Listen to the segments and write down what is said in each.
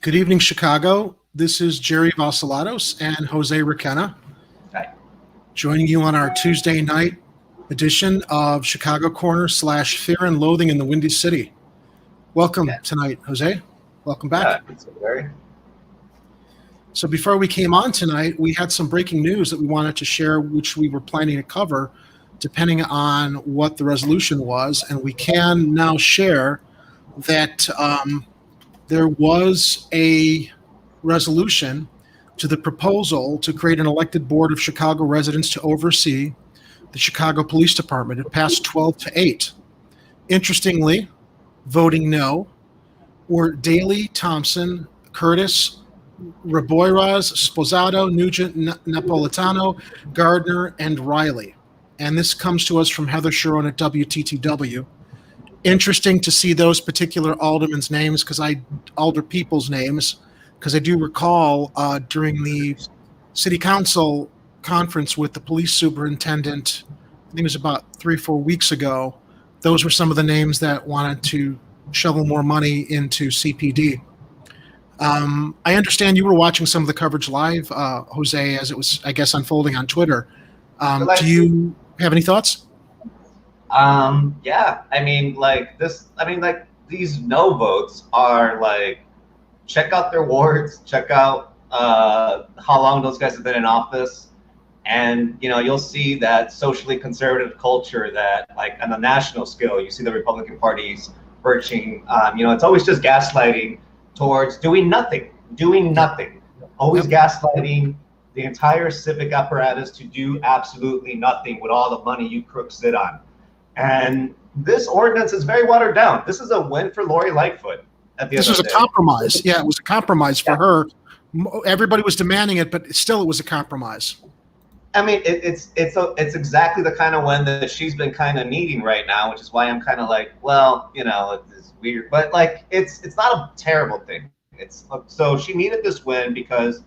Good evening, Chicago. This is Jerry Vasilatos and Jose Requena Hi. joining you on our Tuesday night edition of Chicago Corner / Fear and Loathing in the Windy City. Welcome tonight, Jose. Welcome back. Yeah, it's very. So before we came on tonight, we had some breaking news that we wanted to share, which we were planning to cover depending on what the resolution was. And we can now share that there was a resolution to the proposal to create an elected board of Chicago residents to oversee the Chicago Police Department. It passed 12-8. Interestingly, voting no were Daley, Thompson, Curtis, Raboiras, Sposato, Nugent, Napolitano, Gardner, and Riley. And this comes to us from Heather Sharon at WTTW. Interesting to see those particular aldermen's names, alder people's names, because I do recall during the city council conference with the police superintendent, I think it was about 3 or 4 weeks ago, those were some of the names that wanted to shovel more money into CPD. I understand you were watching some of the coverage live, Jose, as it was, I guess, unfolding on Twitter. Do you have any thoughts? Yeah, these no votes are check out their wards, check out how long those guys have been in office, and you'll see that socially conservative culture that on a national scale, you see the Republican Party's perching. It's always just gaslighting towards doing nothing, always gaslighting the entire civic apparatus to do absolutely nothing with all the money you crooks sit on. And this ordinance is very watered down. This is a win for Lori Lightfoot. This was a compromise. Yeah, it was a compromise for her. Everybody was demanding it, but still, it was a compromise. I mean, it's exactly the kind of win that she's been kind of needing right now, which is why I'm kind of it's weird, but it's not a terrible thing. So she needed this win because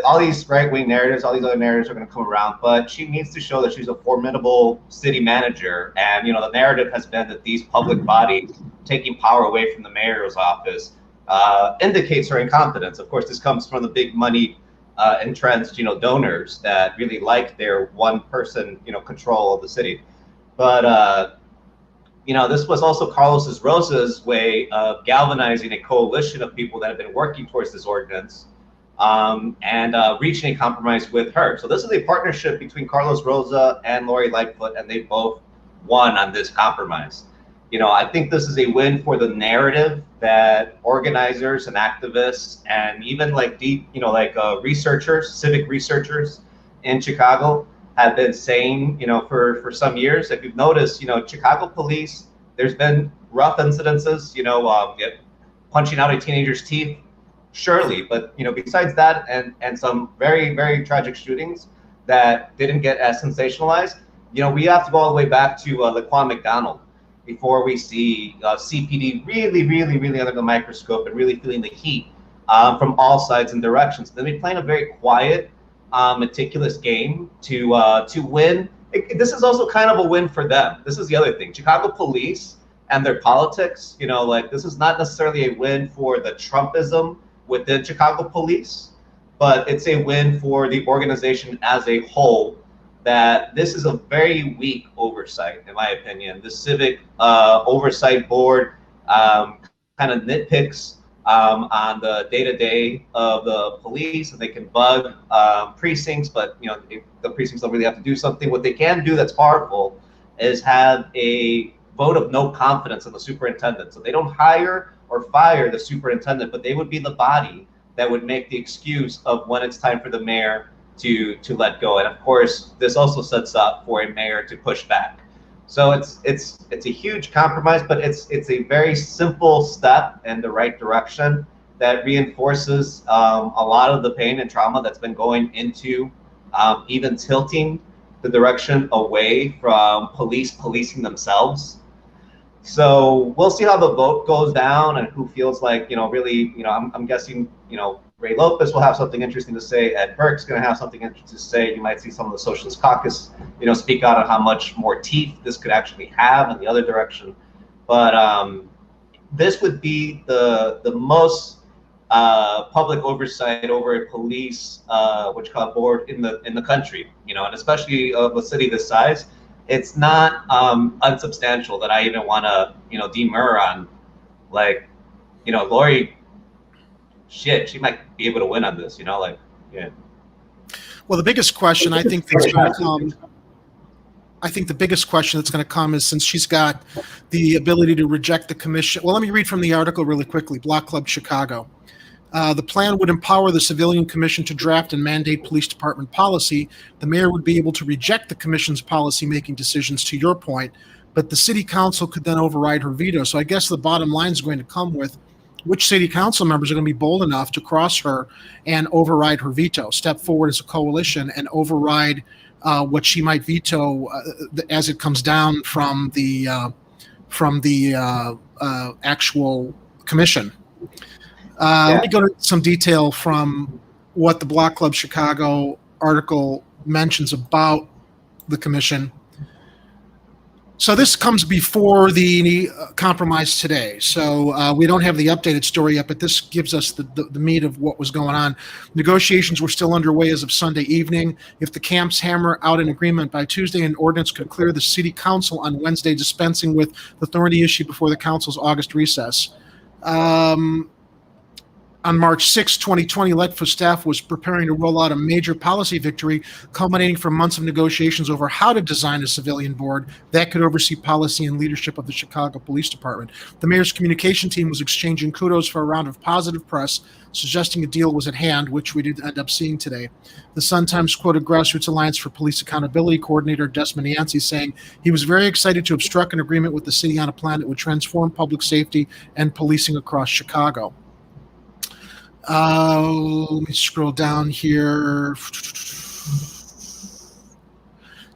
all these right-wing narratives, all these other narratives are going to come around, but she needs to show that she's a formidable city manager. And, the narrative has been that these public bodies taking power away from the mayor's office indicates her incompetence. Of course, this comes from the big money entrenched, donors that really like their one-person, control of the city. But, this was also Carlos Rosa's way of galvanizing a coalition of people that have been working towards this ordinance. And reaching a compromise with her. So this is a partnership between Carlos Rosa and Lori Lightfoot, and they both won on this compromise. I think this is a win for the narrative that organizers and activists and even researchers, civic researchers in Chicago have been saying, for some years. If you've noticed, Chicago police, there's been rough incidences, punching out a teenager's teeth. Surely, but besides that and some very, very tragic shootings that didn't get as sensationalized, we have to go all the way back to Laquan McDonald before we see CPD really, really, really under the microscope and really feeling the heat from all sides and directions. They've been playing a very quiet, meticulous game to win. This is also kind of a win for them. This is the other thing. Chicago police and their politics, this is not necessarily a win for the Trumpism within Chicago police, but it's a win for the organization as a whole, that this is a very weak oversight, in my opinion. The civic oversight board kind of nitpicks on the day-to-day of the police, and they can bug precincts, but the precincts don't really have to do something. What they can do that's powerful is have a vote of no confidence in the superintendent. So they don't hire or fire the superintendent, but they would be the body that would make the excuse of when it's time for the mayor to let go. And of course, this also sets up for a mayor to push back. So it's a huge compromise, but it's a very simple step in the right direction that reinforces a lot of the pain and trauma that's been going into even tilting the direction away from policing themselves. So we'll see how the vote goes down and who feels like, really, I'm guessing, Ray Lopez will have something interesting to say. Ed Burke's going to have something interesting to say. You might see some of the Socialist Caucus, speak out on how much more teeth this could actually have in the other direction. But this would be the most public oversight over a police, what you call board in the country, and especially of a city this size, it's not unsubstantial that I even want to, demur on, like, Lori, shit, she might be able to win on this, yeah. Well, the biggest question I think that's going to come, the biggest question that's going to come is, since she's got the ability to reject the commission. Well, let me read from the article really quickly. Block Club Chicago. The plan would empower the Civilian Commission to draft and mandate police department policy. The mayor would be able to reject the commission's policy-making decisions, to your point, but the city council could then override her veto. So I guess the bottom line is going to come with which city council members are going to be bold enough to cross her and override her veto, step forward as a coalition and override what she might veto as it comes down from the actual commission. Let me go to some detail from what the Block Club Chicago article mentions about the commission. So this comes before the compromise today. So we don't have the updated story yet, but this gives us the meat of what was going on. Negotiations were still underway as of Sunday evening. If the camps hammer out an agreement by Tuesday, an ordinance could clear the city council on Wednesday, dispensing with the authority issued before the council's August recess. On March 6, 2020, LETFA staff was preparing to roll out a major policy victory, culminating from months of negotiations over how to design a civilian board that could oversee policy and leadership of the Chicago Police Department. The mayor's communication team was exchanging kudos for a round of positive press, suggesting a deal was at hand, which we did end up seeing today. The Sun-Times quoted Grassroots Alliance for Police Accountability coordinator Desmond Yancey saying he was very excited to have struck an agreement with the city on a plan that would transform public safety and policing across Chicago. Let me scroll down here.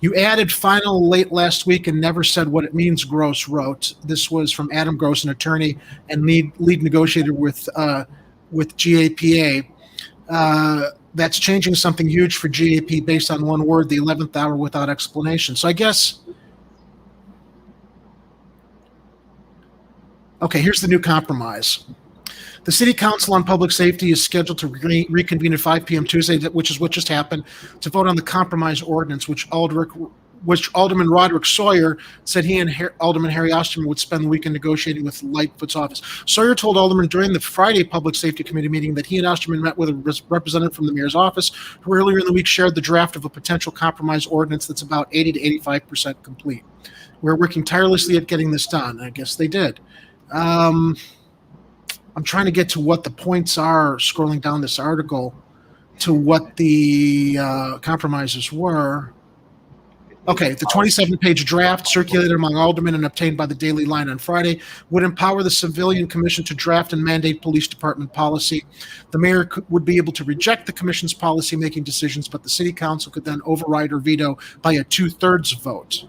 You added final late last week and never said what it means, Gross wrote. This was from Adam Gross, an attorney and lead negotiator with GAPA. That's changing something huge for GAP based on one word, the 11th hour without explanation. So I guess, okay, here's the new compromise. The City Council on Public Safety is scheduled to reconvene at 5 p.m. Tuesday, which is what just happened, to vote on the compromise ordinance, which Alderman Roderick Sawyer said he and Alderman Harry Osterman would spend the weekend negotiating with Lightfoot's office. Sawyer told Alderman during the Friday Public Safety Committee meeting that he and Osterman met with a representative from the mayor's office, who earlier in the week shared the draft of a potential compromise ordinance that's about 80 to 85% complete. We're working tirelessly at getting this done. I guess they did. I'm trying to get to what the points are, scrolling down this article, to what the compromises were. Okay, the 27-page draft circulated among aldermen and obtained by the Daily Line on Friday would empower the Civilian Commission to draft and mandate police department policy. The mayor would be able to reject the commission's policy-making decisions, but the city council could then override or veto by a 2/3 vote.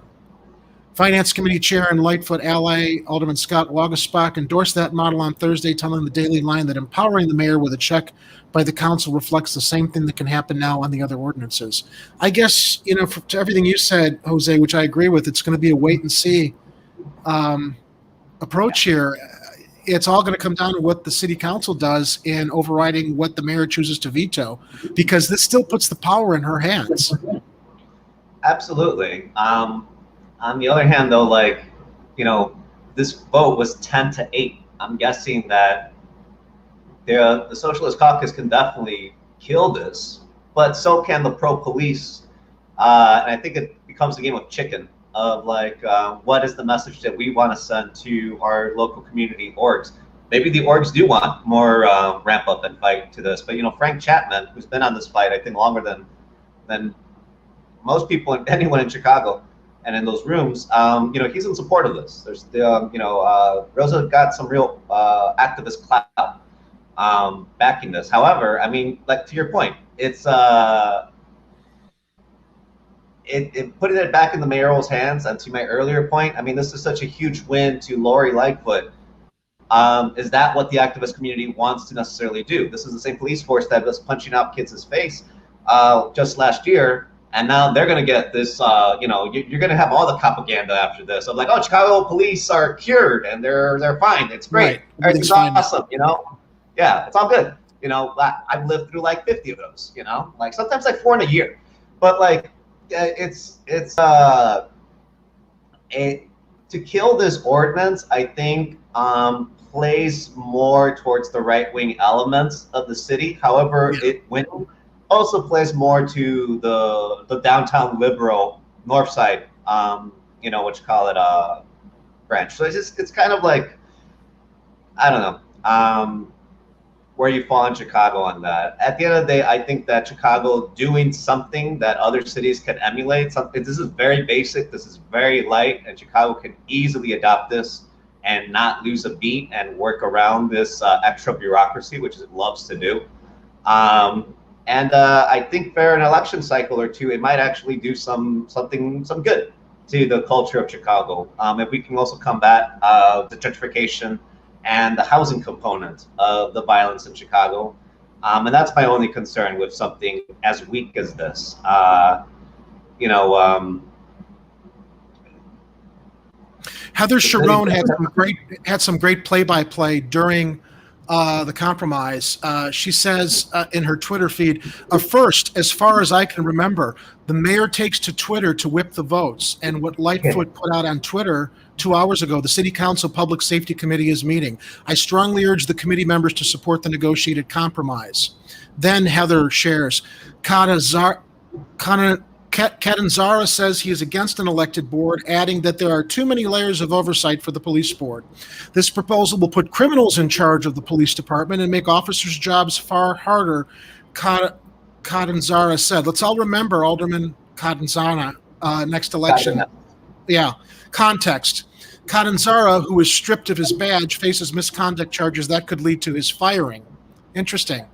Finance Committee Chair and Lightfoot ally Alderman Scott Waguespack endorsed that model on Thursday, telling the Daily Line that empowering the mayor with a check by the council reflects the same thing that can happen now on the other ordinances. I guess, to everything you said, Jose, which I agree with, it's going to be a wait and see approach here. It's all going to come down to what the city council does in overriding what the mayor chooses to veto, because this still puts the power in her hands. Absolutely. On the other hand, though, this vote was 10-8. I'm guessing that the Socialist Caucus can definitely kill this, but so can the pro-police. And I think it becomes a game of chicken of what is the message that we want to send to our local community orgs. Maybe the orgs do want more ramp up and fight to this, but Frank Chapman, who's been on this fight, I think longer than most people, anyone in Chicago, and in those rooms, he's in support of this. There's Rosa got some real activist clout backing this. However, to your point, it's putting it back in the mayoral's hands. And to my earlier point, this is such a huge win to Lori Lightfoot. Is that what the activist community wants to necessarily do? This is the same police force that was punching out kids' face just last year. And now they're going to get this, you're going to have all the propaganda after this of Chicago police are cured and they're fine. It's great. Right. Everything's awesome, yeah, it's all good. You know, I've lived through like 50 of those, you know, like sometimes like 4 in a year. But like, to kill this ordinance, I think plays more towards the right-wing elements of the city. However, it also plays more to the downtown liberal north side, you know, what you call it, branch. So it's kind of like, I don't know, where you fall in Chicago on that. At the end of the day, I think that Chicago doing something that other cities can emulate, something, this is very basic, this is very light, and Chicago can easily adopt this and not lose a beat and work around this extra bureaucracy, which it loves to do. I think for an election cycle or two, it might actually do some good to the culture of Chicago. If we can also combat the gentrification and the housing component of the violence in Chicago. And that's my only concern with something as weak as this. Heather Sharon had some great play-by-play during the compromise. She says in her Twitter feed, first, as far as I can remember, the mayor takes to Twitter to whip the votes. And what Lightfoot put out on Twitter 2 hours ago, the City Council Public Safety Committee is meeting. I strongly urge the committee members to support the negotiated compromise. Then Heather shares, Catanzara says he is against an elected board, adding that there are too many layers of oversight for the police board. This proposal will put criminals in charge of the police department and make officers' jobs far harder, Catanzara said. Let's all remember Alderman Catanzara next election. Yeah. Context. Catanzara, who is stripped of his badge, faces misconduct charges that could lead to his firing. Interesting.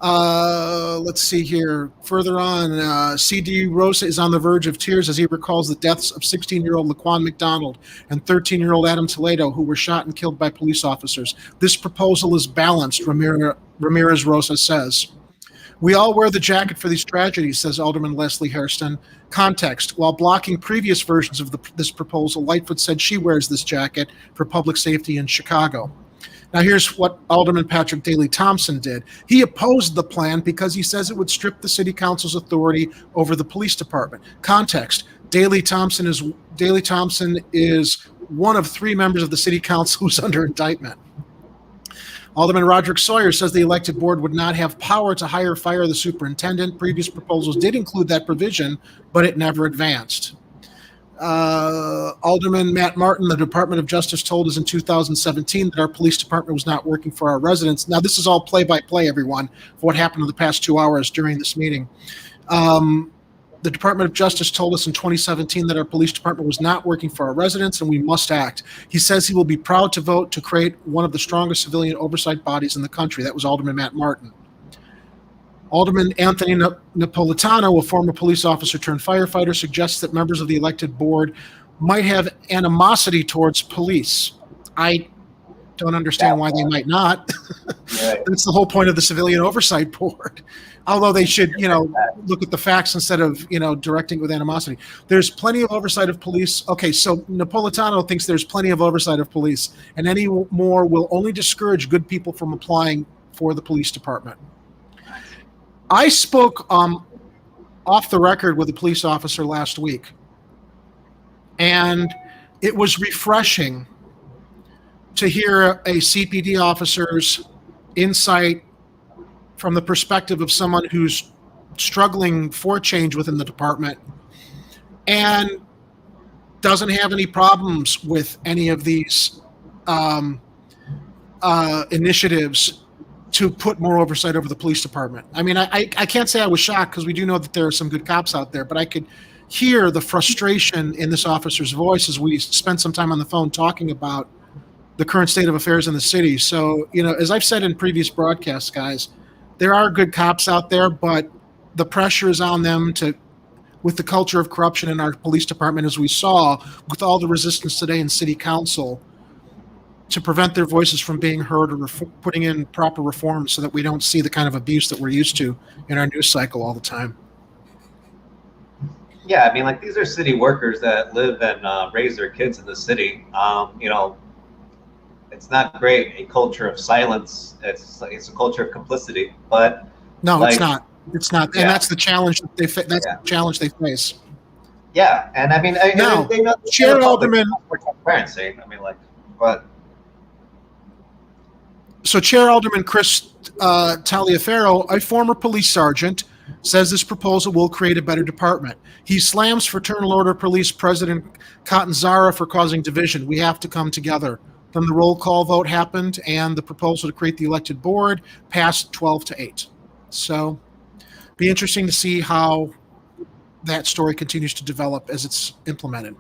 Let's see here. Further on, C.D. Rosa is on the verge of tears as he recalls the deaths of 16-year-old Laquan McDonald and 13-year-old Adam Toledo, who were shot and killed by police officers. This proposal is balanced, Ramirez Rosa says. We all wear the jacket for these tragedies, says Alderman Leslie Hairston. Context. While blocking previous versions of this proposal, Lightfoot said she wears this jacket for public safety in Chicago. Now here's what Alderman Patrick Daley Thompson did. He opposed the plan because he says it would strip the city council's authority over the police department. Context. Daley Thompson is one of 3 members of the city council who's under indictment. Alderman Roderick Sawyer says the elected board would not have power to hire or fire the superintendent. Previous proposals did include that provision, but it never advanced. Alderman Matt Martin, the Department of Justice told us in 2017 that our police department was not working for our residents. Now, this is all play-by-play, everyone, for what happened in the past 2 hours during this meeting. The Department of Justice told us in 2017 that our police department was not working for our residents and we must act. He says he will be proud to vote to create one of the strongest civilian oversight bodies in the country. That was Alderman Matt Martin. Alderman Anthony Napolitano, a former police officer turned firefighter, suggests that members of the elected board might have animosity towards police. I don't understand why they might not. Right. That's the whole point of the Civilian Oversight Board. Although they should, look at the facts instead of, directing with animosity. There's plenty of oversight of police. Okay, so Napolitano thinks there's plenty of oversight of police, and any more will only discourage good people from applying for the police department. I spoke off the record with a police officer last week, and it was refreshing to hear a CPD officer's insight from the perspective of someone who's struggling for change within the department and doesn't have any problems with any of these initiatives to put more oversight over the police department. I mean, I can't say I was shocked because we do know that there are some good cops out there, but I could hear the frustration in this officer's voice as we spent some time on the phone talking about the current state of affairs in the city. So, as I've said in previous broadcasts, guys, there are good cops out there, but the pressure is on them with the culture of corruption in our police department, as we saw with all the resistance today in city council, to prevent their voices from being heard or putting in proper reforms so that we don't see the kind of abuse that we're used to in our news cycle all the time. Yeah, I mean, these are city workers that live and raise their kids in the city. it's not great. A culture of silence. It's a culture of complicity. But no, like, it's not. It's not, and that's the challenge that that's the challenge they face. Yeah, and I mean, now, they know Chair Alderman for transparency. I mean, like, but so Chair Alderman Chris Taliaferro, a former police sergeant, says this proposal will create a better department. He slams Fraternal Order Police President Catanzara for causing division. We have to come together. Then the roll call vote happened, and the proposal to create the elected board passed 12-8. So, be interesting to see how that story continues to develop as it's implemented.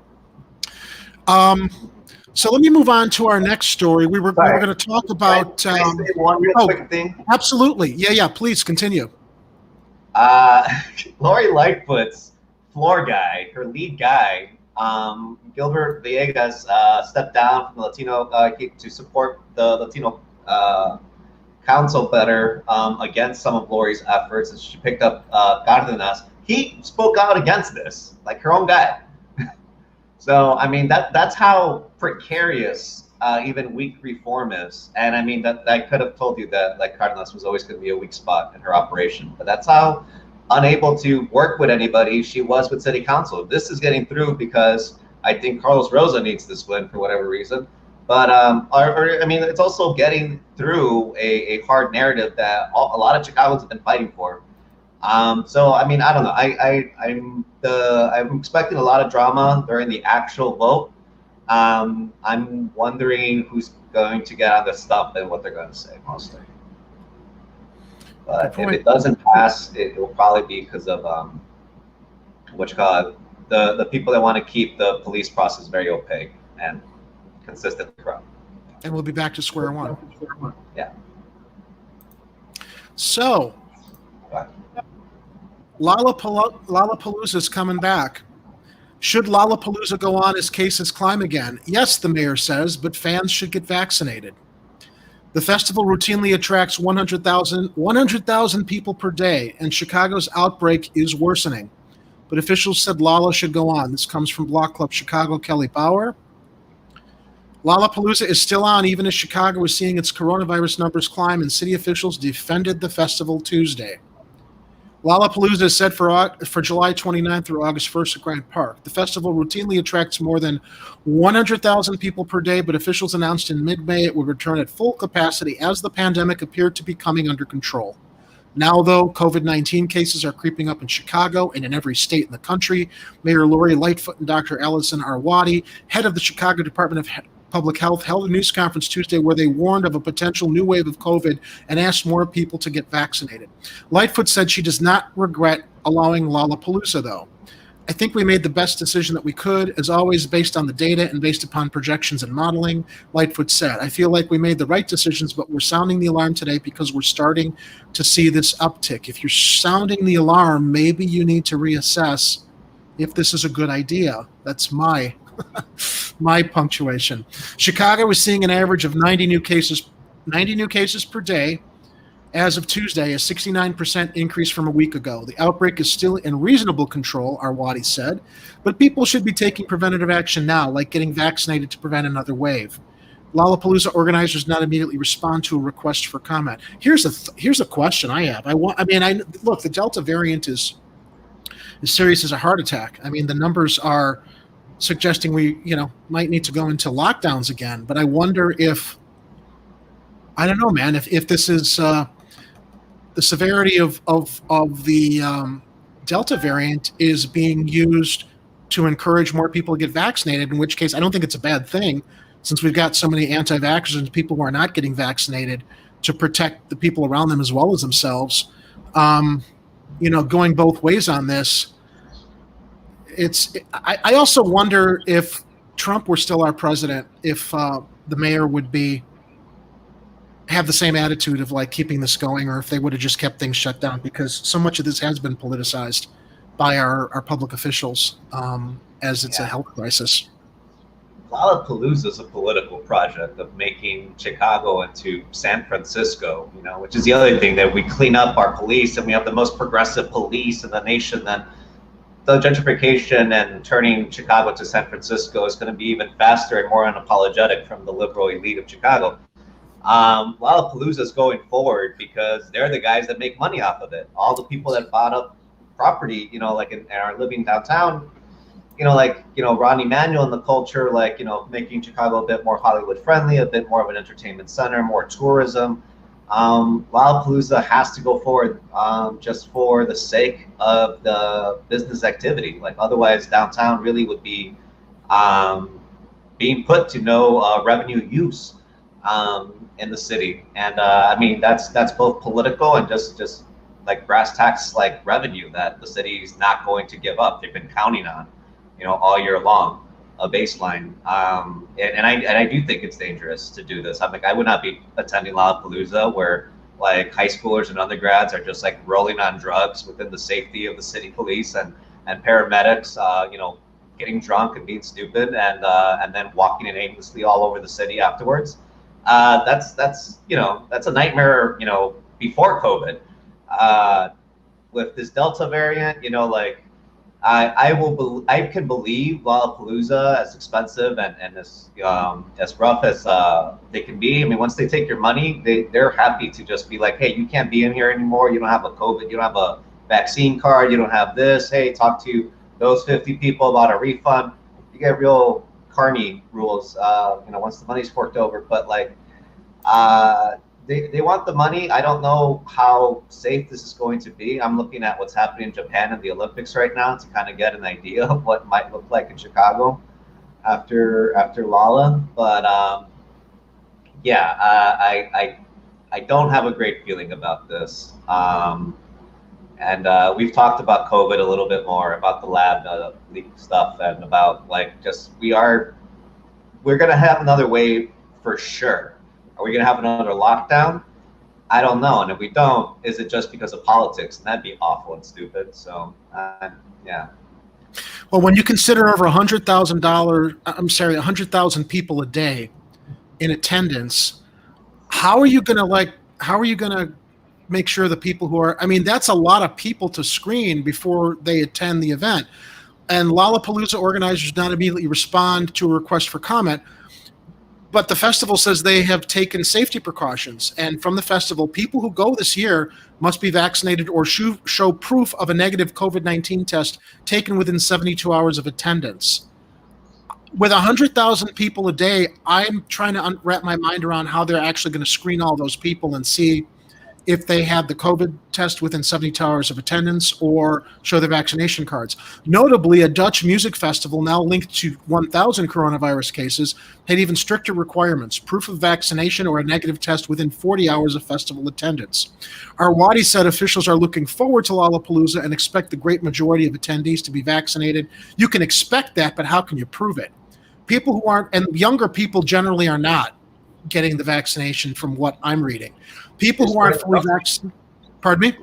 So let me move on to our next story. We were going to talk about. Can I say one real quick thing? Absolutely. Yeah. Please continue. Lori Lightfoot's floor guy, her lead guy, Gilbert Villegas, stepped down from the Latino to support the Latino council better against some of Lori's efforts, and she picked up Cárdenas. He spoke out against this, like her own guy. So I mean, that's how precarious even weak reform is. And I mean, that I could have told you that like Cárdenas was always going to be a weak spot in her operation, but that's how unable to work with anybody she was with city council. This is getting through because I think Carlos Rosa needs this win for whatever reason. But I mean, it's also getting through a hard narrative that a lot of Chicagoans have been fighting for. So I mean, I don't know. I'm expecting a lot of drama during the actual vote. I'm wondering who's going to get on the stuff and what they're going to say mostly. But if it doesn't pass, it will probably be because of what you call it, the people that want to keep the police process very opaque and consistently corrupt. And we'll be back to square one. Yeah. So, Lollapalooza is coming back. Should Lollapalooza go on as cases climb again? Yes, the mayor says, but fans should get vaccinated. The festival routinely attracts 100,000 people per day, and Chicago's outbreak is worsening. But officials said Lolla should go on. This comes from Block Club Chicago, Kelly Bauer. Lollapalooza is still on, even as Chicago is seeing its coronavirus numbers climb, and city officials defended the festival Tuesday. Lollapalooza is set for July 29th through August 1st at Grant Park. The festival routinely attracts more than 100,000 people per day, but officials announced in mid-May it would return at full capacity as the pandemic appeared to be coming under control. Now, though, COVID-19 cases are creeping up in Chicago and in every state in the country. Mayor Lori Lightfoot and Dr. Allison Arwady, head of the Chicago Department of Public Health, held a news conference Tuesday where they warned of a potential new wave of COVID and asked more people to get vaccinated. Lightfoot said she does not regret allowing Lollapalooza, though. I think we made the best decision that we could, as always, based on the data and based upon projections and modeling, Lightfoot said. I feel like we made the right decisions, but we're sounding the alarm today because we're starting to see this uptick. If you're sounding the alarm, maybe you need to reassess if this is a good idea. That's my punctuation. Chicago is seeing an average of 90 new cases per day as of Tuesday, a 69% increase from a week ago. The outbreak is still in reasonable control, Arwady said, but people should be taking preventative action now, like getting vaccinated to prevent another wave. Lollapalooza organizers not immediately respond to a request for comment. Here's a question I have. Look, the Delta variant is as serious as a heart attack. I mean, the numbers are suggesting we, might need to go into lockdowns again. But I wonder if, I don't know, man, if this is the severity of the Delta variant is being used to encourage more people to get vaccinated, in which case I don't think it's a bad thing, since we've got so many anti-vaxxers and people who are not getting vaccinated to protect the people around them as well as themselves. Going both ways on this. I also wonder if Trump were still our president, if the mayor would have the same attitude of like keeping this going, or if they would have just kept things shut down, because so much of this has been politicized by our public officials as it's a health crisis. Lollapalooza is a political project of making Chicago into San Francisco, which is the other thing, that we clean up our police and we have the most progressive police in the nation. Then the gentrification and turning Chicago to San Francisco is going to be even faster and more unapologetic from the liberal elite of Chicago. Lollapalooza is going forward because they're the guys that make money off of it. All the people that bought up property, you know, like and are living downtown, you know, like, you know, Ron Emanuel and the culture, like, you know, making Chicago a bit more Hollywood friendly, a bit more of an entertainment center, more tourism. Lollapalooza has to go forward just for the sake of the business activity. Like otherwise, downtown really would be being put to no revenue use in the city. And I mean, that's both political and just like brass tacks, like revenue that the city is not going to give up. They've been counting on, you know, all year long, a baseline. And I do think it's dangerous to do this. I'm like, I would not be attending Lollapalooza where like high schoolers and undergrads are just like rolling on drugs within the safety of the city police and paramedics, you know, getting drunk and being stupid and then walking in aimlessly all over the city afterwards. That's you know, that's a nightmare, you know, before COVID. With this Delta variant, you know, like I can believe Lollapalooza, as expensive and as rough as they can be. I mean, once they take your money, they're happy to just be like, hey, you can't be in here anymore. You don't have a COVID, you don't have a vaccine card, you don't have this. Hey, talk to those 50 people about a refund. You get real carny rules, you know, once the money's forked over. But like, they want the money. I don't know how safe this is going to be. I'm looking at what's happening in Japan and the Olympics right now to kind of get an idea of what it might look like in Chicago after Lolla. But yeah, I don't have a great feeling about this. And we've talked about COVID a little bit more, about the lab leak stuff, and about like just we're gonna have another wave for sure. Are we going to have another lockdown? I don't know. And if we don't, is it just because of politics? And that'd be awful and stupid. So, yeah. Well, when you consider over $100,000 people a day in attendance, how are you going to make sure the people who are, I mean, that's a lot of people to screen before they attend the event. And Lollapalooza organizers not immediately respond to a request for comment. But the festival says they have taken safety precautions. And from the festival, people who go this year must be vaccinated or show proof of a negative COVID-19 test taken within 72 hours of attendance. With 100,000 people a day, I'm trying to wrap my mind around how they're actually going to screen all those people and see if they had the COVID test within 72 hours of attendance or show their vaccination cards. Notably, a Dutch music festival now linked to 1,000 coronavirus cases had even stricter requirements, proof of vaccination or a negative test within 40 hours of festival attendance. Arwadi said officials are looking forward to Lollapalooza and expect the great majority of attendees to be vaccinated. You can expect that, but how can you prove it? People who aren't, and younger people generally are not getting the vaccination from what I'm reading. People who aren't fully vaccinated, pardon me?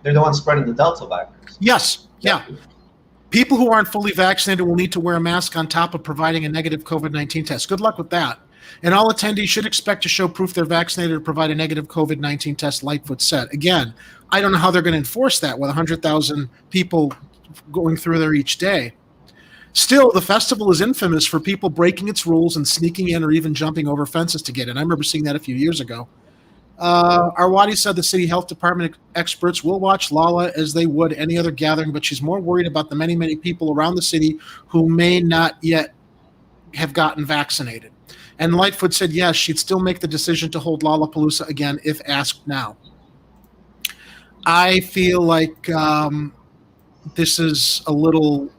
They're the ones spreading the Delta virus. Yes, yeah. People who aren't fully vaccinated will need to wear a mask on top of providing a negative COVID-19 test. Good luck with that. And all attendees should expect to show proof they're vaccinated or provide a negative COVID-19 test, Lightfoot said. Again, I don't know how they're going to enforce that with 100,000 people going through there each day. Still, the festival is infamous for people breaking its rules and sneaking in or even jumping over fences to get in. I remember seeing that a few years ago. Arwadi said the city health department experts will watch Lolla as they would any other gathering, but she's more worried about the many, many people around the city who may not yet have gotten vaccinated. And Lightfoot said, yes, she'd still make the decision to hold Lollapalooza again if asked now. I feel like this is a little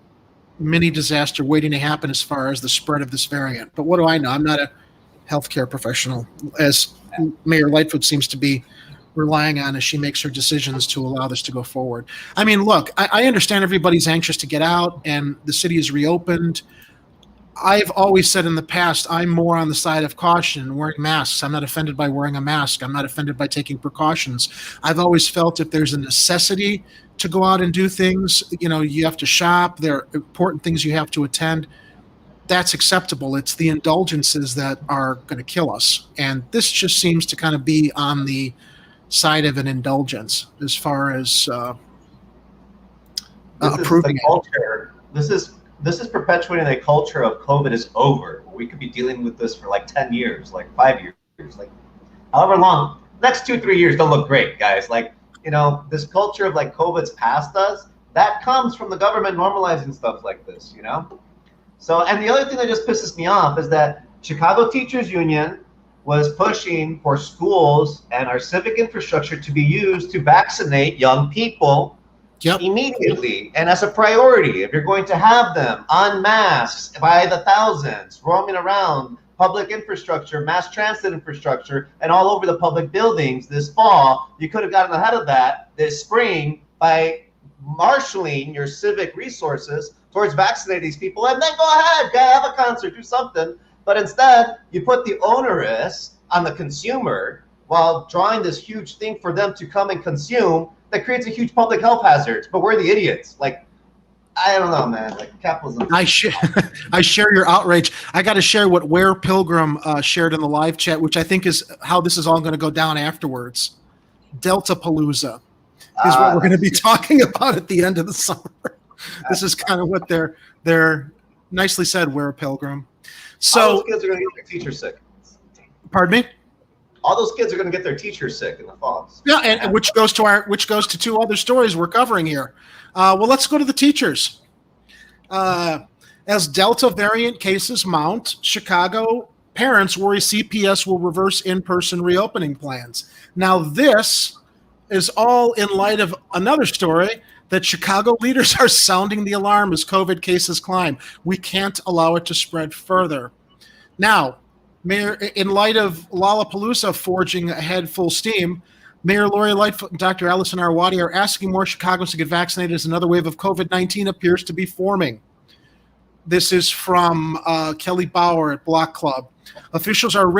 mini disaster waiting to happen as far as the spread of this variant. But what do I know? I'm not a healthcare professional, as Mayor Lightfoot seems to be relying on as she makes her decisions to allow this to go forward. I mean, look, I understand everybody's anxious to get out and the city is reopened. I've always said in the past, I'm more on the side of caution and wearing masks. I'm not offended by wearing a mask. I'm not offended by taking precautions. I've always felt if there's a necessity to go out and do things, you know, you have to shop, there are important things you have to attend, that's acceptable. It's the indulgences that are going to kill us. And this just seems to kind of be on the side of an indulgence as far as This is the approving it. culture. This is perpetuating a culture of COVID is over. We could be dealing with this for like 10 years, like 5 years, like however long. Next 2-3 years don't look great, guys. Like, you know, this culture of like COVID's past us, that comes from the government normalizing stuff like this, you know? So, and the other thing that just pisses me off is that Chicago Teachers Union was pushing for schools and our civic infrastructure to be used to vaccinate young people immediately and as a priority. If you're going to have them en masse by the thousands roaming around public infrastructure, mass transit infrastructure, and all over the public buildings this fall, you could have gotten ahead of that this spring by marshaling your civic resources towards vaccinating these people, and then go ahead, have a concert, do something. But instead, you put the onus on the consumer while drawing this huge thing for them to come and consume that creates a huge public health hazard. But we're the idiots. Like, I don't know, man. Like, capitalism. I share your outrage. I got to share what Ware Pilgrim shared in the live chat, which I think is how this is all going to go down afterwards. Deltapalooza is what we're going to be talking about at the end of the summer. This is kind of what they're nicely said, Ware Pilgrim. So all those kids are going to get their teachers sick. Pardon me? All those kids are going to get their teachers sick in the fall. Yeah, and which goes to two other stories we're covering here. Well, let's go to the teachers. As Delta variant cases mount, Chicago parents worry CPS will reverse in-person reopening plans. Now, this is all in light of another story that Chicago leaders are sounding the alarm as COVID cases climb. We can't allow it to spread further. Now, Mayor, in light of Lollapalooza forging ahead full steam, Mayor Lori Lightfoot and Dr. Allison Arwady are asking more Chicagoans to get vaccinated as another wave of COVID-19 appears to be forming. This is from Kelly Bauer at Block Club. Officials are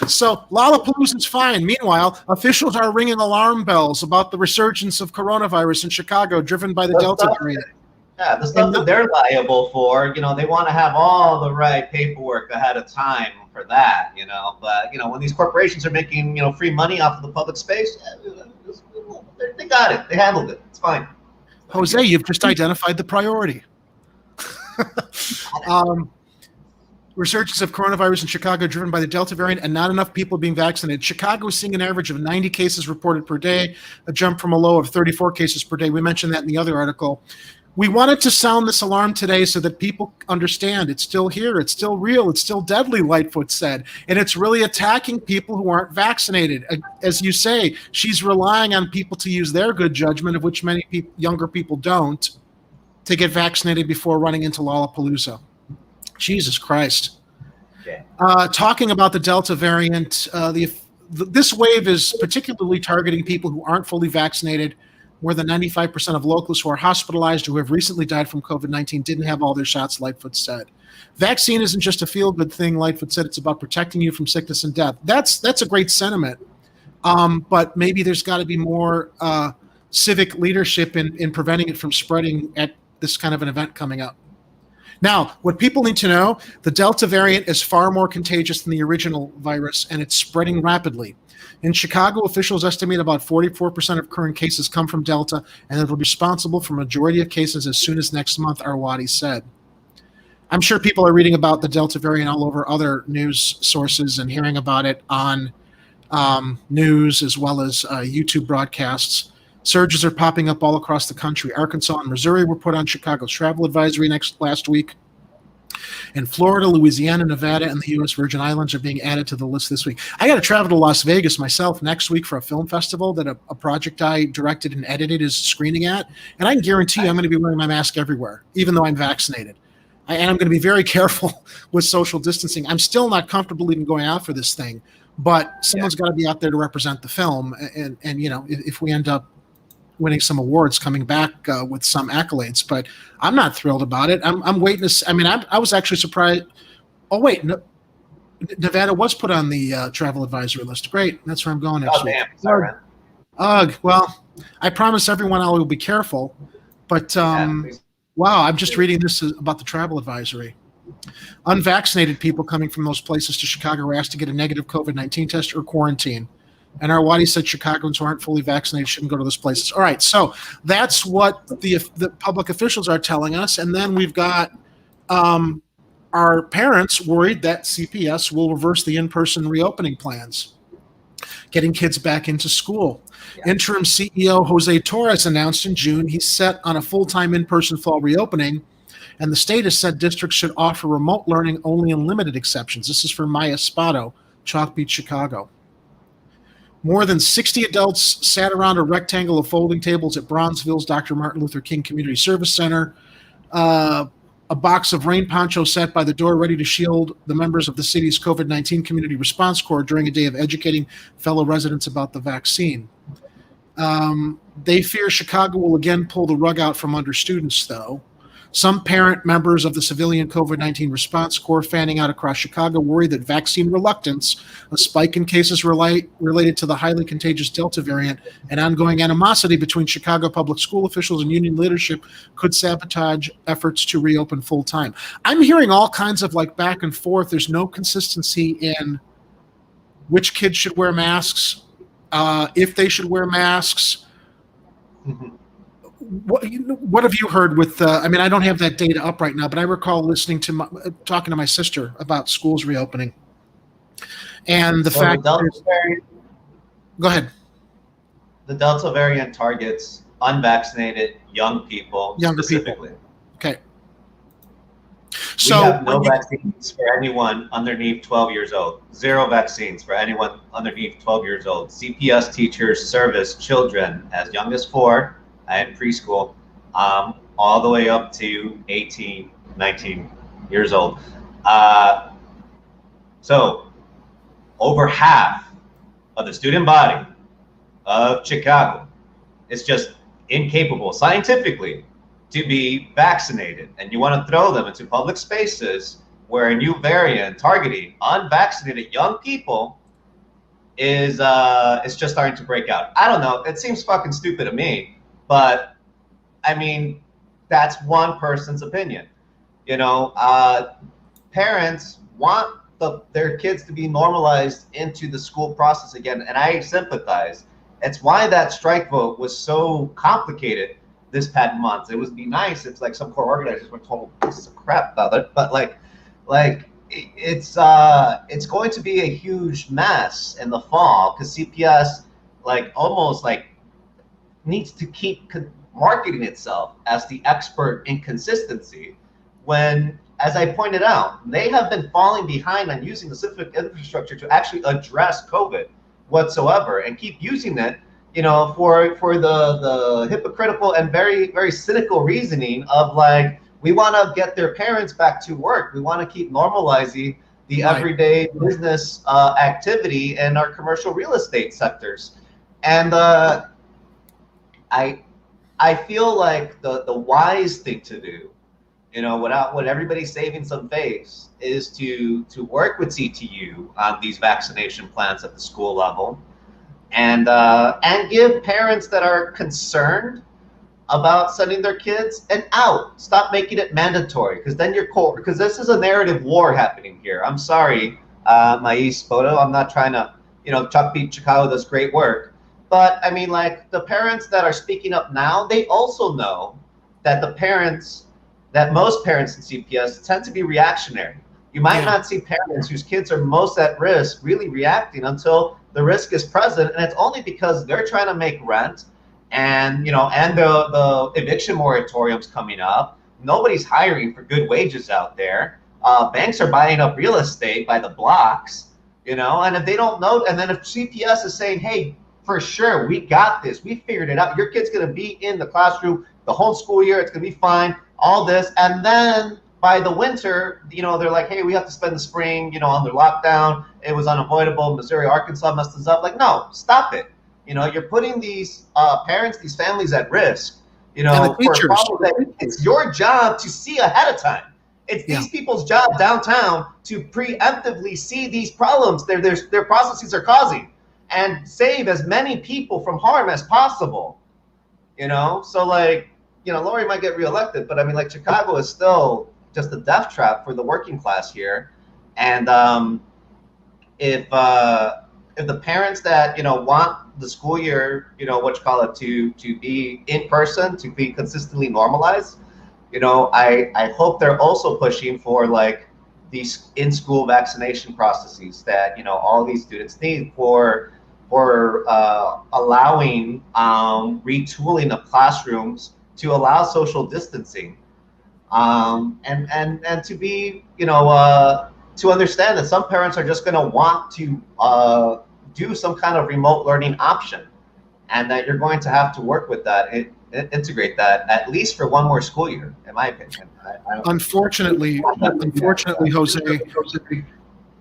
so Lollapalooza is fine. Meanwhile, officials are ringing alarm bells about the resurgence of coronavirus in Chicago, driven by the Delta variant. Yeah, the stuff that they're liable for, you know, they want to have all the right paperwork ahead of time for that, you know. But, you know, when these corporations are making, you know, free money off of the public space, they got it. They handled it. It's fine. Jose, you've just identified the priority. Resurgence of coronavirus in Chicago driven by the Delta variant and not enough people being vaccinated. Chicago is seeing an average of 90 cases reported per day, a jump from a low of 34 cases per day. We mentioned that in the other article. We wanted to sound this alarm today so that people understand it's still here, it's still real, it's still deadly, Lightfoot said. And it's really attacking people who aren't vaccinated. As you say, she's relying on people to use their good judgment, of which many younger people don't, to get vaccinated before running into Lollapalooza. Jesus Christ. Yeah. Talking about the Delta variant, this wave is particularly targeting people who aren't fully vaccinated. More than 95% of locals who are hospitalized or who have recently died from COVID-19 didn't have all their shots, Lightfoot said. Vaccine isn't just a feel-good thing, Lightfoot said. It's about protecting you from sickness and death. That's a great sentiment. But maybe there's got to be more civic leadership in preventing it from spreading at this kind of an event coming up. Now, what people need to know, the Delta variant is far more contagious than the original virus, and it's spreading rapidly. In Chicago, officials estimate about 44% of current cases come from Delta, and it will be responsible for a majority of cases as soon as next month, Arwady said. I'm sure people are reading about the Delta variant all over other news sources and hearing about it on news as well as YouTube broadcasts. Surges are popping up all across the country. Arkansas and Missouri were put on Chicago's travel advisory last week. And Florida, Louisiana, Nevada, and the U.S. Virgin Islands are being added to the list this week. I got to travel to Las Vegas myself next week for a film festival that a project I directed and edited is screening at. And I can guarantee you I'm going to be wearing my mask everywhere, even though I'm vaccinated. And I'm going to be very careful with social distancing. I'm still not comfortable even going out for this thing. But someone's got to be out there to represent the film. And you know, if we end up winning some awards, coming back with some accolades, but I'm not thrilled about it. I'm waiting to. I mean, I was actually surprised. Oh wait, no, Nevada was put on the travel advisory list. Great, that's where I'm going next week. Damn. Sorry, Ugh. Well, I promise everyone I will be careful. But wow, I'm just reading this about the travel advisory. Unvaccinated people coming from those places to Chicago are asked to get a negative COVID-19 test or quarantine. And our Wadi said Chicagoans who aren't fully vaccinated shouldn't go to those places. All right, so that's what the public officials are telling us. And then we've got our parents worried that CPS will reverse the in-person reopening plans, getting kids back into school. Yeah. Interim CEO Jose Torres announced in June he's set on a full-time in-person fall reopening, and the state has said districts should offer remote learning only in limited exceptions. This is from Maya Spato, Chalk Beach, Chicago. More than 60 adults sat around a rectangle of folding tables at Bronzeville's Dr. Martin Luther King Community Service Center. A box of rain ponchos sat by the door ready to shield the members of the city's COVID-19 Community Response Corps during a day of educating fellow residents about the vaccine. They fear Chicago will again pull the rug out from under students, though. Some parent members of the civilian COVID-19 response corps fanning out across Chicago worry that vaccine reluctance, a spike in cases related to the highly contagious Delta variant, and ongoing animosity between Chicago public school officials and union leadership could sabotage efforts to reopen full time. I'm hearing all kinds of like back and forth. There's no consistency in which kids should wear masks, if they should wear masks. Mm-hmm. What have you heard with, I mean, I don't have that data up right now, but I recall listening to talking to my sister about schools reopening. And the fact that, go ahead. The Delta variant targets unvaccinated young people specifically. People. Okay. So we have no vaccines for anyone underneath 12 years old. 0 vaccines for anyone underneath 12 years old. CPS teachers service children as young as 4 and preschool, all the way up to 18, 19 years old. So over half of the student body of Chicago is just incapable scientifically to be vaccinated. And you want to throw them into public spaces where a new variant targeting unvaccinated young people is just starting to break out. I don't know, it seems fucking stupid to me. But I mean, that's one person's opinion. You know, parents want their kids to be normalized into the school process again, and I sympathize. It's why that strike vote was so complicated this past month. It would be nice if like some core organizers were told pieces of crap about it, but like it's going to be a huge mess in the fall because CPS like almost like needs to keep marketing itself as the expert in consistency when, as I pointed out, they have been falling behind on using the civic infrastructure to actually address COVID whatsoever and keep using it, you know, for the hypocritical and very, very cynical reasoning of like, we want to get their parents back to work. We want to keep normalizing the everyday business activity in our commercial real estate sectors. And I feel like the wise thing to do, you know, when everybody's saving some face, is to work with CTU on these vaccination plans at the school level, and give parents that are concerned about sending their kids an out. Stop making it mandatory, because then you're cold. Because this is a narrative war happening here. I'm sorry, Mais Photo. I'm not trying to, you know, Chalk Beach, Chicago does great work. But I mean, like the parents that are speaking up now, they also know that most parents in CPS tend to be reactionary. You might not see parents whose kids are most at risk really reacting until the risk is present, and it's only because they're trying to make rent, and you know, and the eviction moratorium's coming up. Nobody's hiring for good wages out there. Banks are buying up real estate by the blocks, you know, and if they don't know, and then if CPS is saying, hey, for sure, we got this. We figured it out. Your kid's going to be in the classroom the whole school year. It's going to be fine. All this. And then by the winter, you know, they're like, hey, we have to spend the spring, you know, under lockdown. It was unavoidable. Missouri, Arkansas messed us up. Like, no, stop it. You know, you're putting these parents, these families at risk, you know, for a problem that it's your job to see ahead of time. It's these people's job downtown to preemptively see these problems their processes are causing, and save as many people from harm as possible, you know? So like, you know, Lori might get reelected, but I mean, like Chicago is still just a death trap for the working class here. And if if the parents that want the school year, to be in person, to be consistently normalized, I hope they're also pushing for like these in-school vaccination processes that all these students need for allowing retooling of classrooms to allow social distancing, and to be to understand that some parents are just going to want to do some kind of remote learning option, and that you're going to have to work with that, integrate that at least for one more school year, in my opinion. Unfortunately, Jose,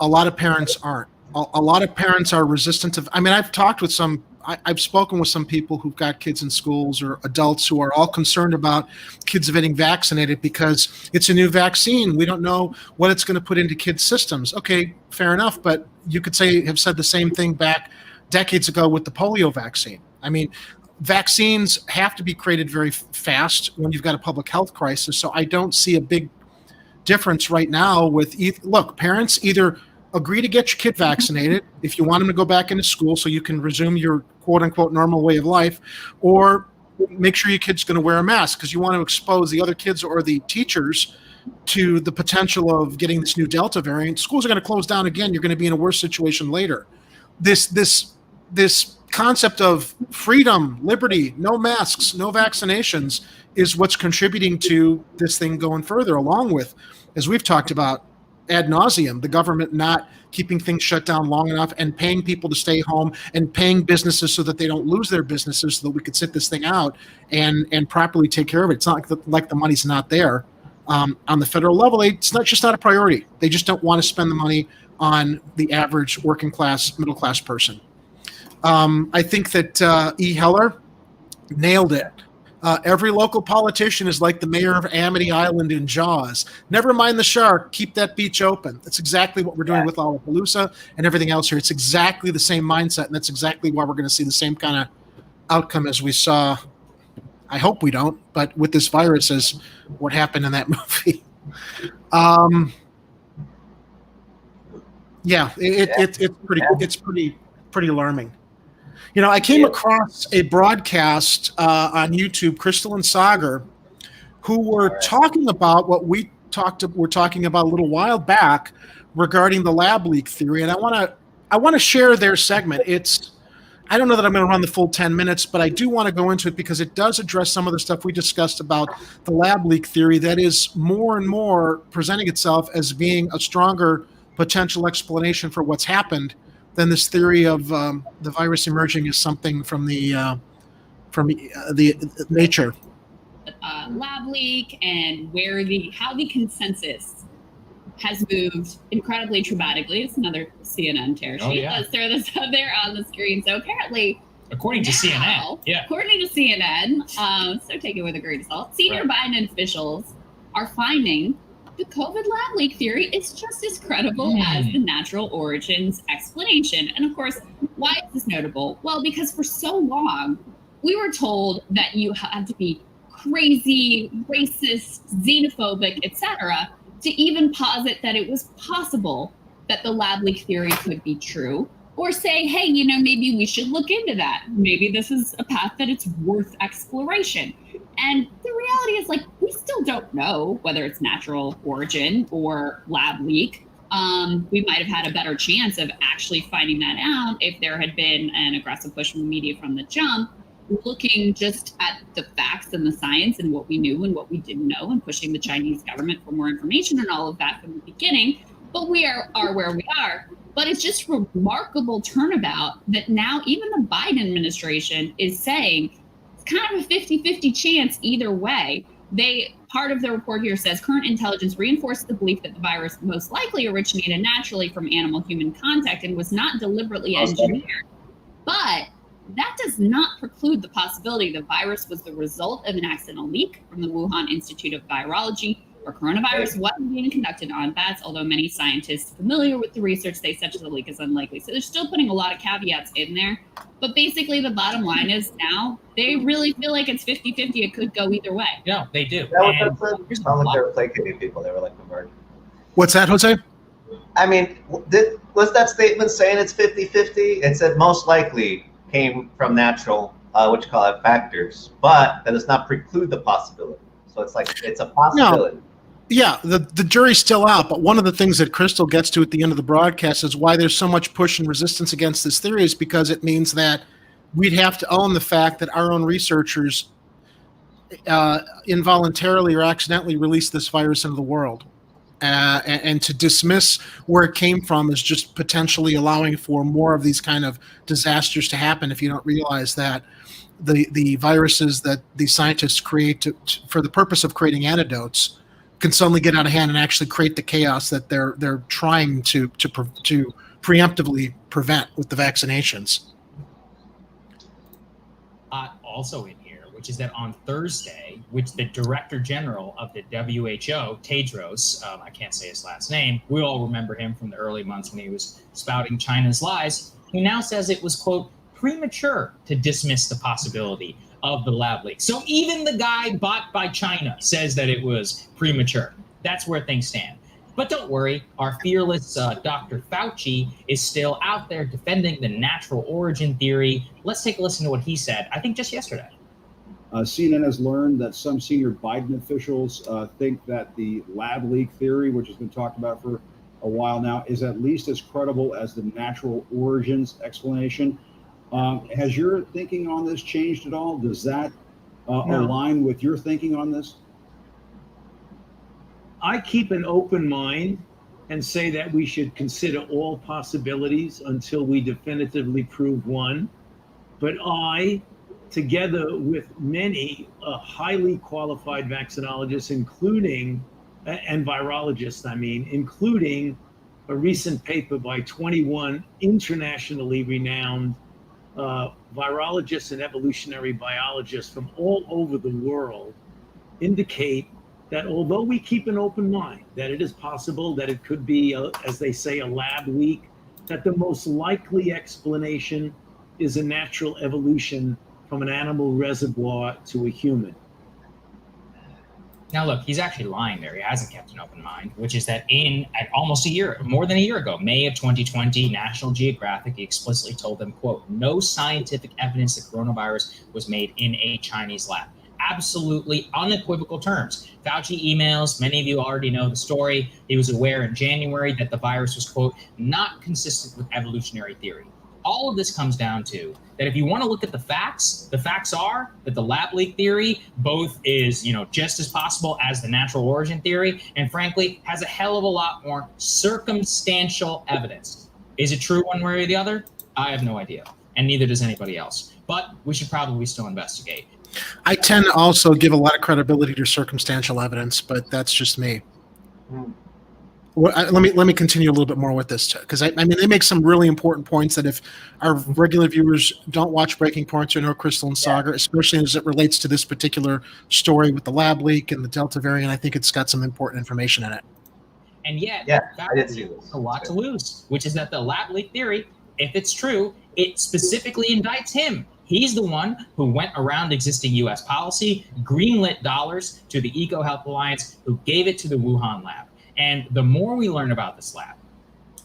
a lot of parents aren't. A lot of parents are resistant to. I mean, I've talked with some. I've spoken with some people who've got kids in schools or adults who are all concerned about kids getting vaccinated because it's a new vaccine. We don't know what it's going to put into kids' systems. Okay, fair enough, but you could have said the same thing back decades ago with the polio vaccine. I mean, vaccines have to be created very fast when you've got a public health crisis. So I don't see a big difference right now with look, parents either agree to get your kid vaccinated if you want them to go back into school so you can resume your quote unquote normal way of life, or make sure your kid's going to wear a mask because you want to expose the other kids or the teachers to the potential of getting this new Delta variant. Schools are going to close down again. You're going to be in a worse situation later. This concept of freedom, liberty, no masks, no vaccinations is what's contributing to this thing going further, along with, as we've talked about ad nauseum, the government not keeping things shut down long enough and paying people to stay home and paying businesses so that they don't lose their businesses so that we could sit this thing out and properly take care of it. It's not like the money's not there. On the federal level, it's just not a priority. They just don't want to spend the money on the average working class, middle class person. I think that E. Heller nailed it. Every local politician is like the mayor of Amity Island in Jaws. Never mind the shark, keep that beach open. That's exactly what we're doing with Lollapalooza and everything else here. It's exactly the same mindset, and that's exactly why we're going to see the same kind of outcome as we saw. I hope we don't, but with this virus, as what happened in that movie. It's pretty alarming. I came across a broadcast on YouTube, Crystal and Sagar, who were talking about what were talking about a little while back regarding the lab leak theory, and I want to share their segment. I don't know that I'm going to run the full 10 minutes, but I do want to go into it because it does address some of the stuff we discussed about the lab leak theory that is more and more presenting itself as being a stronger potential explanation for what's happened than this theory of the virus emerging as something from the nature. Lab leak and how the consensus has moved incredibly dramatically. It's another CNN tear sheet. Let's throw this up there on the screen. So apparently, according to CNN, so take it with a grain of salt. Senior Biden officials are finding the COVID lab leak theory is just as credible as the natural origins explanation. And of course, why is this notable? Well, because for so long, we were told that you had to be crazy, racist, xenophobic, etc., to even posit that it was possible that the lab leak theory could be true, or say, hey, maybe we should look into that. Maybe this is a path that it's worth exploration. And the reality is, we still don't know whether it's natural origin or lab leak. We might have had a better chance of actually finding that out if there had been an aggressive push from the media from the jump, looking just at the facts and the science and what we knew and what we didn't know, and pushing the Chinese government for more information and all of that from the beginning. But we are where we are. But it's just remarkable turnabout that now even the Biden administration is saying it's kind of a 50-50 chance either way. Part of the report here says current intelligence reinforces the belief that the virus most likely originated naturally from animal-human contact and was not deliberately engineered. But that does not preclude the possibility the virus was the result of an accidental leak from the Wuhan Institute of Virology, where coronavirus wasn't being conducted on bats, although many scientists familiar with the research say such a leak is unlikely. So they're still putting a lot of caveats in there. But basically, the bottom line is now they really feel like it's 50-50. It could go either way. Yeah, they do. It's not like they were placating people. They were like converted. What's that, Jose? I mean, was that statement saying it's 50-50? It said most likely came from natural, factors, but that does not preclude the possibility. So it's like, it's a possibility. No. Yeah, the jury's still out, but one of the things that Crystal gets to at the end of the broadcast is why there's so much push and resistance against this theory is because it means that we'd have to own the fact that our own researchers involuntarily or accidentally released this virus into the world. And to dismiss where it came from is just potentially allowing for more of these kind of disasters to happen if you don't realize that the viruses that these scientists create for the purpose of creating antidotes can suddenly get out of hand and actually create the chaos that they're trying to preemptively prevent with the vaccinations. Also in here, which is that on Thursday, which the Director General of the WHO, Tedros, I can't say his last name, we all remember him from the early months when he was spouting China's lies, he now says it was, quote, premature to dismiss the possibility of the lab leak. So even the guy bought by China says that it was premature. That's where things stand. But don't worry, our fearless Dr. Fauci is still out there defending the natural origin theory. Let's take a listen to what he said, I think just yesterday. CNN has learned that some senior Biden officials think that the lab leak theory, which has been talked about for a while now, is at least as credible as the natural origins explanation. Has your thinking on this changed at all? Does that align with your thinking on this? I keep an open mind and say that we should consider all possibilities until we definitively prove one. But I, together with many highly qualified vaccinologists, including, and virologists, including a recent paper by 21 internationally renowned virologists and evolutionary biologists from all over the world, indicate that although we keep an open mind, that it is possible that it could be, as they say, a lab leak, that the most likely explanation is a natural evolution from an animal reservoir to a human. Now, look, he's actually lying there. He hasn't kept an open mind, which is that at almost a year, more than a year ago, May of 2020, National Geographic explicitly told them, quote, no scientific evidence that coronavirus was made in a Chinese lab. Absolutely unequivocal terms. Fauci emails, many of you already know the story. He was aware in January that the virus was, quote, not consistent with evolutionary theory. All of this comes down to that if you want to look at the facts are that the lab leak theory both is, just as possible as the natural origin theory, and frankly, has a hell of a lot more circumstantial evidence. Is it true one way or the other? I have no idea, and neither does anybody else. But we should probably still investigate. I tend to also give a lot of credibility to circumstantial evidence, but that's just me. Let me continue a little bit more with this, because I mean they make some really important points that if our regular viewers don't watch Breaking Points or know Crystal and Saga, especially as it relates to this particular story with the lab leak and the Delta variant, I think it's got some important information in it. And yet, I did see this. A lot to lose, which is that the lab leak theory, if it's true, it specifically indicts him. He's the one who went around existing U.S. policy, greenlit dollars to the EcoHealth Alliance, who gave it to the Wuhan lab. And the more we learn about this lab,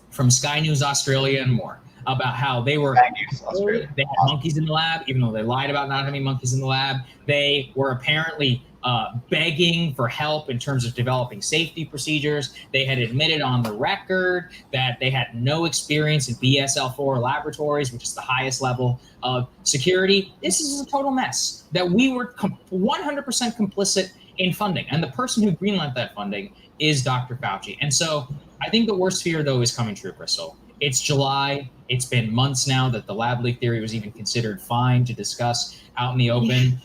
from Sky News Australia and more, about how they had monkeys in the lab, even though they lied about not having monkeys in the lab. They were apparently begging for help in terms of developing safety procedures. They had admitted on the record that they had no experience in BSL-4 laboratories, which is the highest level of security. This is a total mess that we were 100% complicit in funding. And the person who greenlit that funding is Dr. Fauci. And so I think the worst fear, though, is coming true, Crystal. It's July. It's been months now that the lab leak theory was even considered fine to discuss out in the open.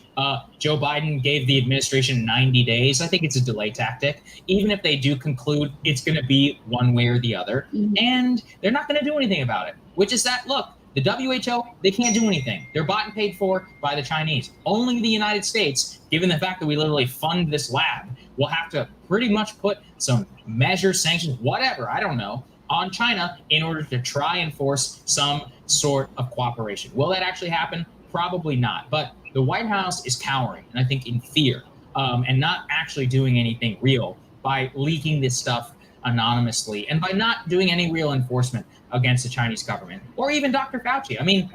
Joe Biden gave the administration 90 days. I think it's a delay tactic. Even if they do conclude it's going to be one way or the other, and they're not going to do anything about it, which is that, look, the WHO, they can't do anything. They're bought and paid for by the Chinese. Only the United States, given the fact that we literally fund this lab, will have to pretty much put some measures, sanctions, whatever, I don't know, on China in order to try and force some sort of cooperation. Will that actually happen? Probably not. But the White House is cowering, and I think in fear, and not actually doing anything real by leaking this stuff anonymously and by not doing any real enforcement against the Chinese government or even Dr. Fauci. I mean,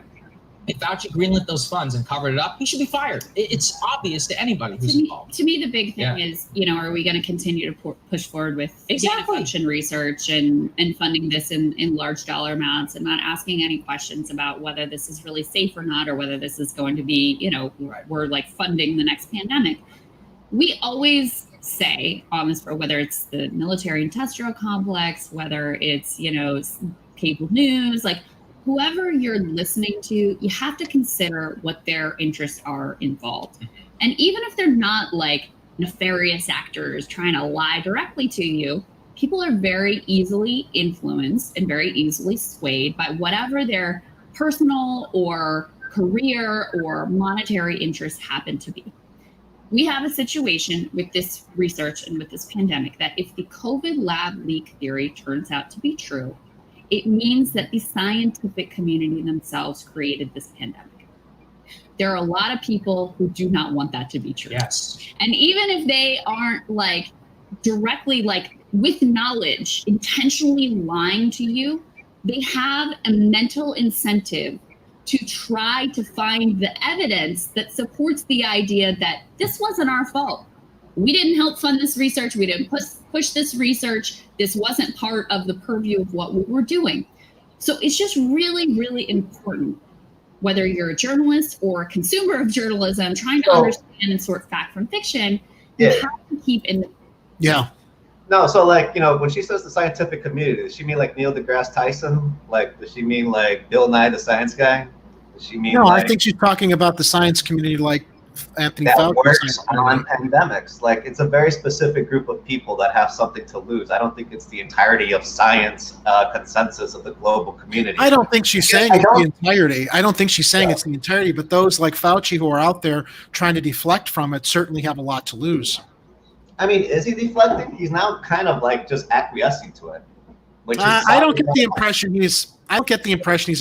if Fauci greenlit those funds and covered it up, he should be fired. It's obvious to anybody who's involved. To me, the big thing is, are we going to continue to push forward with function research and funding this in large dollar amounts and not asking any questions about whether this is really safe or not, or whether this is going to be, we're like funding the next pandemic. We always say on this, whether it's the military industrial complex, whether it's, cable news, like, whoever you're listening to, you have to consider what their interests are involved. And even if they're not like nefarious actors trying to lie directly to you, people are very easily influenced and very easily swayed by whatever their personal or career or monetary interests happen to be. We have a situation with this research and with this pandemic that if the COVID lab leak theory turns out to be true, it means that the scientific community themselves created this pandemic. There are a lot of people who do not want that to be true. Yes. And even if they aren't like directly, like with knowledge, intentionally lying to you, they have a mental incentive to try to find the evidence that supports the idea that this wasn't our fault. We didn't help fund this research. We didn't push this research. This wasn't part of the purview of what we were doing. So it's just really, really important, whether you're a journalist or a consumer of journalism, trying to understand and sort fact from fiction, you have to keep in the... Yeah. No, so like, when she says the scientific community, does she mean like Neil deGrasse Tyson? Like, does she mean like Bill Nye the Science Guy? Does she mean I think she's talking about the science community like Anthony Fauci works on pandemics. Like, it's a very specific group of people that have something to lose. I don't think it's the entirety of science consensus of the global community. I don't think she's saying it's the entirety. I don't think she's saying it's the entirety, but those like Fauci who are out there trying to deflect from it certainly have a lot to lose. I mean, is he deflecting? He's now kind of like just acquiescing to it. Which is I don't get the impression he's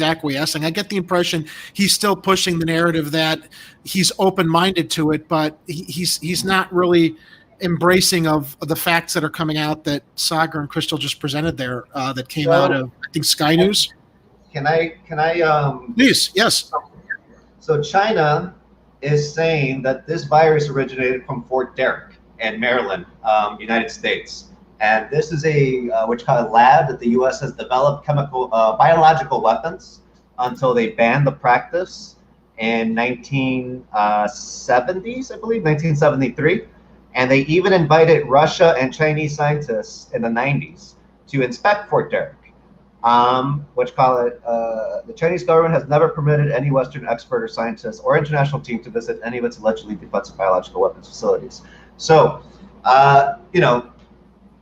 acquiescing. I get the impression he's still pushing the narrative that he's open-minded to it, but he's not really embracing of the facts that are coming out that Sagar and Crystal just presented there that came out of, I think, Sky News. Can I Please, yes. So China is saying that this virus originated from Fort Derrick in Maryland, United States. And this is a lab that the U.S. has developed biological weapons until they banned the practice in 1970s, I believe, 1973. And they even invited Russia and Chinese scientists in the 90s to inspect Fort Derrick. The Chinese government has never permitted any Western expert or scientist or international team to visit any of its allegedly defensive biological weapons facilities. So,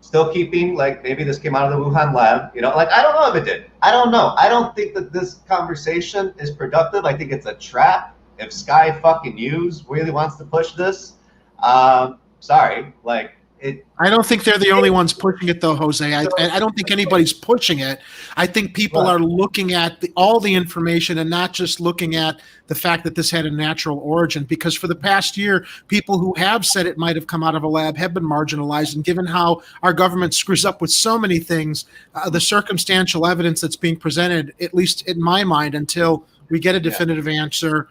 still keeping, like, maybe this came out of the Wuhan lab, like, I don't know if it did. I don't know. I don't think that this conversation is productive. I think it's a trap. If Sky fucking News really wants to push this, sorry, like, I don't think they're the only ones pushing it, though, Jose. I don't think anybody's pushing it. I think people are looking at all the information and not just looking at the fact that this had a natural origin. Because for the past year, people who have said it might have come out of a lab have been marginalized. And given how our government screws up with so many things, the circumstantial evidence that's being presented, at least in my mind, until we get a definitive answer,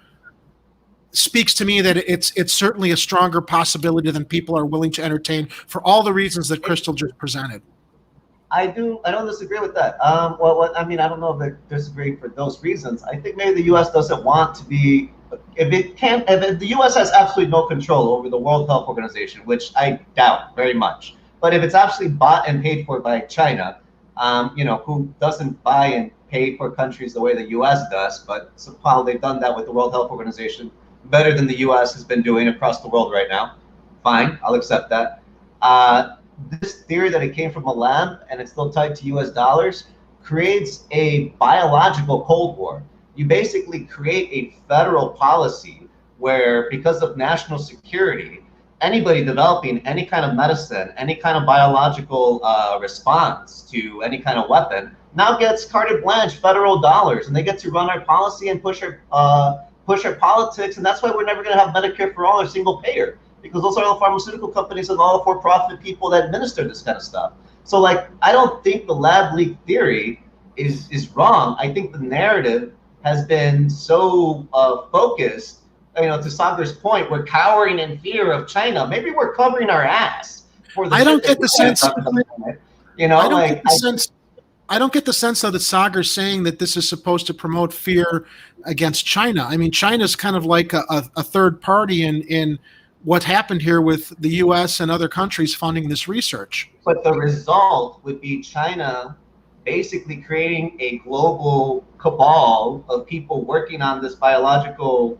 speaks to me that it's certainly a stronger possibility than people are willing to entertain for all the reasons that Crystal just presented. I don't disagree with that. I don't know if I disagree for those reasons. I think maybe the U.S. doesn't want to be, if the U.S. has absolutely no control over the World Health Organization, which I doubt very much. But if it's actually bought and paid for by China, who doesn't buy and pay for countries the way the U.S. does, but somehow they've done that with the World Health Organization better than the U.S. has been doing across the world right now. Fine, I'll accept that. This theory that it came from a lab and it's still tied to U.S. dollars creates a biological Cold War. You basically create a federal policy where, because of national security, anybody developing any kind of medicine, any kind of biological response to any kind of weapon now gets carte blanche federal dollars, and they get to run our policy and push our politics, and that's why we're never going to have Medicare for all or single payer, because those are all the pharmaceutical companies and all the for-profit people that administer this kind of stuff. So like, I don't think the lab leak theory is wrong. I think the narrative has been so focused, to Sagar's point, we're cowering in fear of China. Maybe we're covering our ass for the I don't get the sense. I don't get the sense though that Sagar's saying that this is supposed to promote fear against China. I mean, China's kind of like a third party in what happened here with the U.S. and other countries funding this research. But the result would be China basically creating a global cabal of people working on this biological,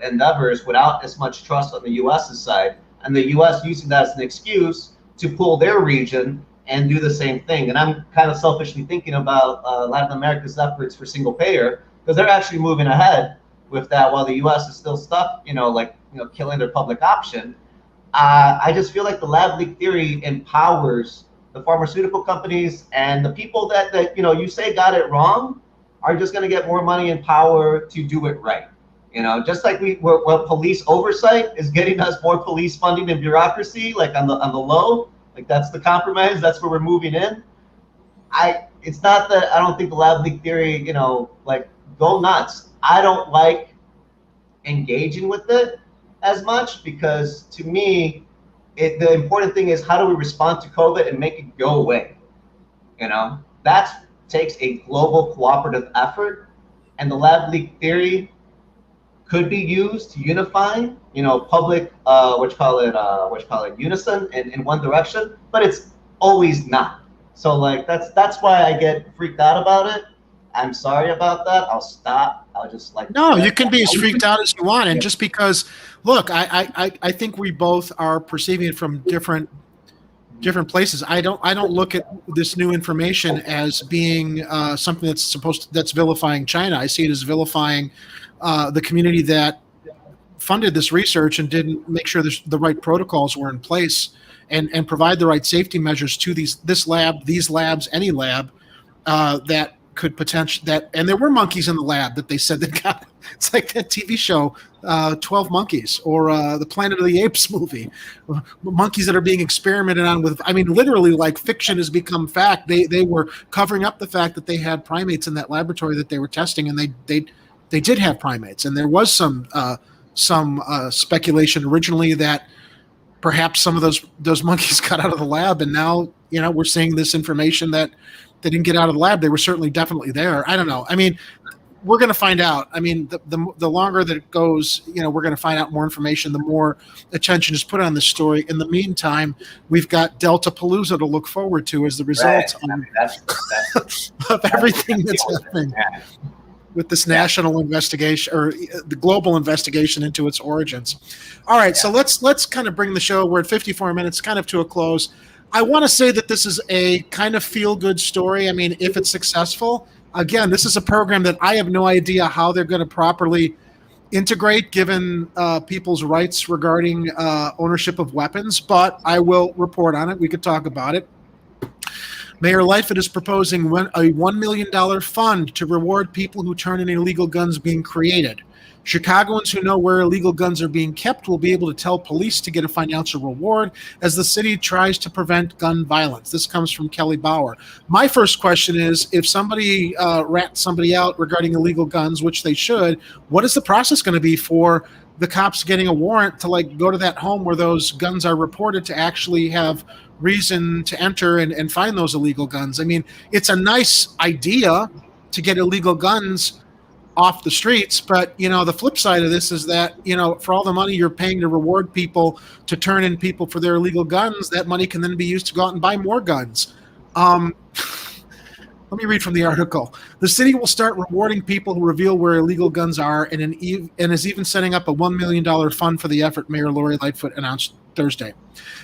endeavors without as much trust on the U.S.'s side, and the U.S. using that as an excuse to pull their region and do the same thing. And I'm kind of selfishly thinking about Latin America's efforts for single payer, because they're actually moving ahead with that while the U.S. is still stuck, killing their public option. I just feel like the lab leak theory empowers the pharmaceutical companies, and the people that you say got it wrong are just going to get more money and power to do it right. Just like police oversight is getting us more police funding and bureaucracy, like on the low, like that's the compromise. That's where we're moving in. It's not that I don't think the lab leak theory, go nuts. I don't like engaging with it as much, because to me, the important thing is, how do we respond to COVID and make it go away? That takes a global cooperative effort, and the lab leak theory could be used to unify, public, unison in one direction, but it's always not. So like, that's why I get freaked out about it. I'm sorry about that. I'll stop. I'll just No, you can be as freaked out as you want. And just because, look, I think we both are perceiving it from different places. I don't look at this new information as being something that's vilifying China. I see it as vilifying the community that funded this research and didn't make sure the right protocols were in place and provide the right safety measures to these labs, any lab that could and there were monkeys in the lab that they said that got, it's like that TV show 12 Monkeys, or the Planet of the Apes movie, monkeys that are being experimented on with. I mean, literally, like, fiction has become fact. They were covering up the fact that they had primates in that laboratory that they were testing, and they did have primates, and there was some speculation originally that perhaps some of those monkeys got out of the lab, and now we're seeing this information that they didn't get out of the lab. They were definitely there. I don't know. I mean, we're going to find out. I mean, the longer that it goes, we're going to find out more information, the more attention is put on this story. In the meantime, we've got Deltapalooza to look forward to as the result of everything that's happening with this national investigation, or the global investigation into its origins. All right, so let's kind of bring the show. We're at 54 minutes, kind of to a close. I want to say that this is a kind of feel-good story. I mean, if it's successful, again, this is a program that I have no idea how they're going to properly integrate, given people's rights regarding ownership of weapons, but I will report on it. We could talk about it. Mayor Lightfoot is proposing a $1 million fund to reward people who turn in illegal guns being created. Chicagoans who know where illegal guns are being kept will be able to tell police to get a financial reward as the city tries to prevent gun violence. This comes from Kelly Bauer. My first question is, if somebody rats somebody out regarding illegal guns, which they should, what is the process going to be for the cops getting a warrant to go to that home where those guns are reported to actually have reason to enter and find those illegal guns? I mean, it's a nice idea to get illegal guns off the streets, but the flip side of this is that for all the money you're paying to reward people to turn in people for their illegal guns, that money can then be used to go out and buy more guns. Let me read from the article. The city will start rewarding people who reveal where illegal guns are, and is even setting up a $1 million fund for the effort, Mayor Lori Lightfoot announced Thursday.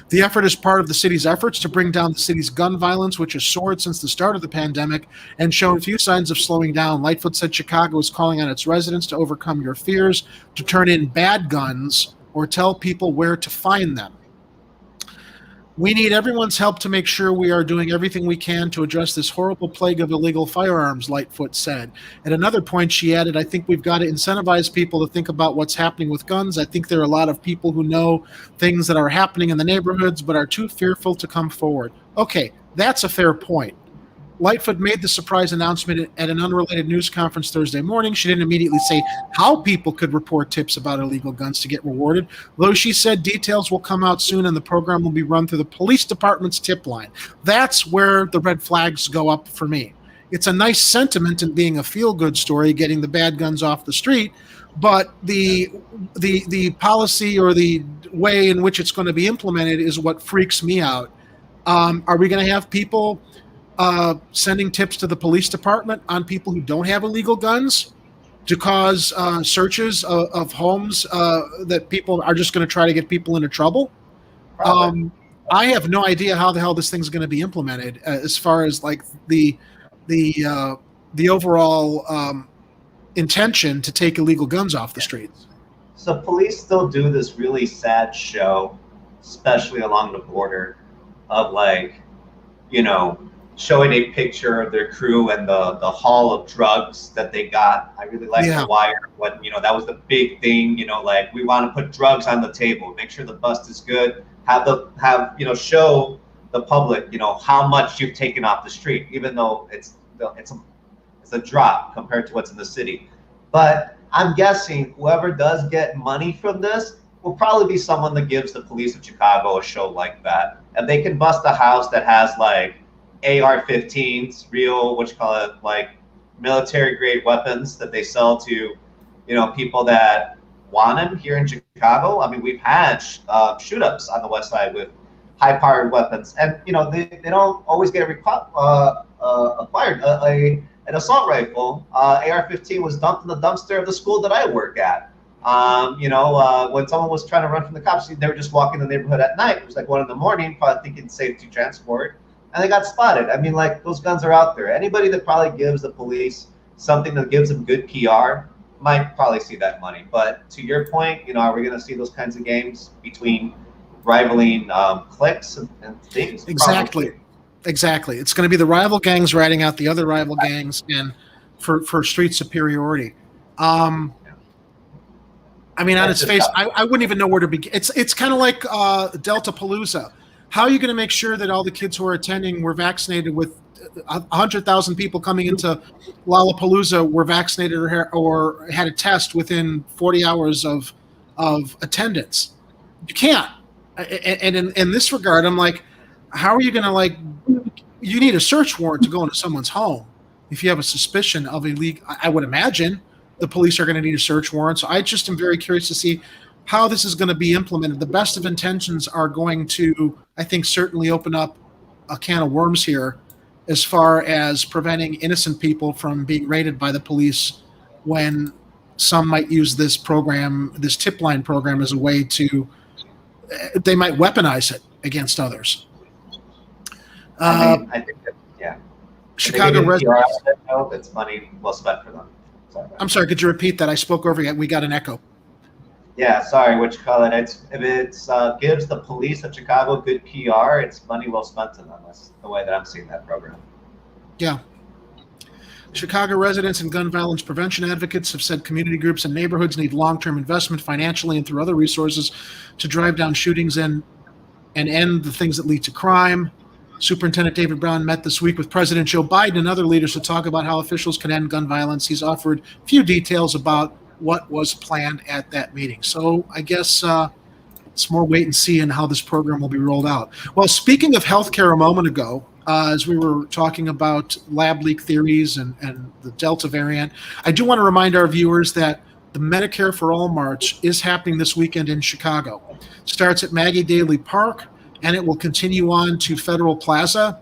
The effort is part of the city's efforts to bring down the city's gun violence, which has soared since the start of the pandemic and shown few signs of slowing down. Lightfoot said Chicago is calling on its residents to overcome your fears, to turn in bad guns, or tell people where to find them. We need everyone's help to make sure we are doing everything we can to address this horrible plague of illegal firearms, Lightfoot said. At another point, she added, I think we've got to incentivize people to think about what's happening with guns. I think there are a lot of people who know things that are happening in the neighborhoods but are too fearful to come forward. Okay, that's a fair point. Lightfoot made the surprise announcement at an unrelated news conference Thursday morning. She didn't immediately say how people could report tips about illegal guns to get rewarded, though she said details will come out soon and the program will be run through the police department's tip line. That's where the red flags go up for me. It's a nice sentiment in being a feel-good story, getting the bad guns off the street, but the policy or the way in which it's going to be implemented is what freaks me out. Are we going to have people sending tips to the police department on people who don't have illegal guns to cause searches of homes that people are just going to try to get people into trouble? I have no idea how the hell this thing's going to be implemented as far as like the overall intention to take illegal guns off the streets. So police still do this really sad show, especially along the border, of like, you know, showing a picture of their crew and the haul of drugs that they got. I really like The Wire when, you know, that was the big thing, you know, like we want to put drugs on the table, make sure the bust is good, have you know, show the public, you know, how much you've taken off the street, even though it's a drop compared to what's in the city. But I'm guessing whoever does get money from this will probably be someone that gives the police of Chicago a show like that. And they can bust a house that has like AR-15s, real, like military-grade weapons that they sell to, you know, people that want them here in Chicago. I mean, we've had shoot-ups on the west side with high-powered weapons, and you know, they don't always get acquired. An assault rifle, AR-15, was dumped in the dumpster of the school that I work at. You know, when someone was trying to run from the cops, they were just walking the neighborhood at night. It was like 1 a.m, probably thinking safety transport. And they got spotted. I mean, like, those guns are out there. Anybody that probably gives the police something that gives them good PR might probably see that money. But to your point, you know, are we going to see those kinds of games between rivaling cliques and things? Exactly. Probably. Exactly. It's going to be the rival gangs ratting out the other rival gangs and for street superiority. I mean, on its face, I wouldn't even know where to begin. It's kind of like Deltapalooza. How are you going to make sure that all the kids who are attending were vaccinated with 100,000 people coming into Lollapalooza were vaccinated or had a test within 40 hours of attendance? You can't. And in this regard, I'm like, how are you going to, like, you need a search warrant to go into someone's home if you have a suspicion of illegal. I would imagine the police are going to need a search warrant. So I just am very curious to see how this is going to be implemented. The best of intentions are going to, I think, certainly open up a can of worms here as far as preventing innocent people from being raided by the police when some might use this program, this tip line program, as a way to, they might weaponize it against others. I think that, yeah. Chicago residents. It's money well spent for them. I'm sorry, could you repeat that? I spoke over you. We got an echo. Yeah, sorry, what you call it. If it gives the police of Chicago good PR, it's money well spent to them. That's the way that I'm seeing that program. Yeah. Chicago residents and gun violence prevention advocates have said community groups and neighborhoods need long-term investment financially and through other resources to drive down shootings and end the things that lead to crime. Superintendent David Brown met this week with President Joe Biden and other leaders to talk about how officials can end gun violence. He's offered few details about what was planned at that meeting. So I guess it's more wait and see in how this program will be rolled out. Well, speaking of healthcare a moment ago, as we were talking about lab leak theories and the Delta variant, I do want to remind our viewers that the Medicare for All March is happening this weekend in Chicago. It starts at Maggie Daley Park, and it will continue on to Federal Plaza.